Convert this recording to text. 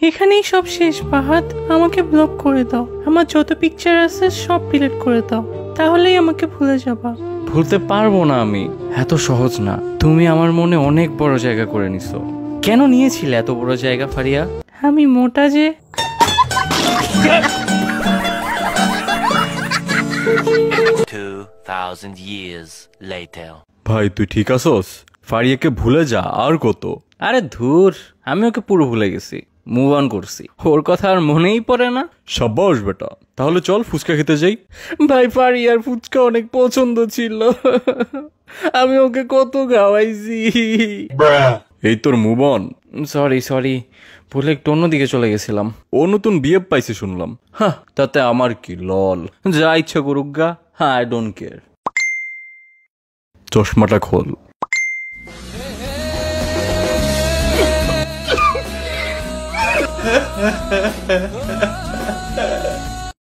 এখানেই সব শেষ ফাহাদ, আমাকে ব্লক করে দাও। আমার যত পিকচার আছে সব ডিলিট করে দাও, তাহলেই আমাকে ভুলে যাবা। ভুলতে পারবো না আমি, এত সহজ না। তুমি আমার মনে অনেক বড় জায়গা করে নিছো। কেন নিয়েছিলে এত বড় জায়গা ফারিয়া? আমি মোটা যে। 2000 years later. ভাই তুই ঠিক আছস? ফারিয়াকে ভুলে যা, আর কত? আরে ধুর, আমি ওকে পুরো ভুলে গেছি, মুভ অন করছি। ওর কথা আর মনেই পড়ে না। সাব্বাস বেটা, তাহলে চল ফুচকা খেতে যাই। ভাই ফারিয়ার ফুচকা অনেক পছন্দ ছিল, আমি ওকে কত খাওয়াইছি। এই তোর মুভ অন। সরি, ভুলে একটু অন্যদিকে চলে গেছিলাম। ও নতুন বিয়ে পাইছে শুনলাম। হ্যাঁ, তাতে আমার কি, লল, যা ইচ্ছা করুক গা, হ্যাঁ আই ডোন্ট কেয়ার। চশমাটা খোল।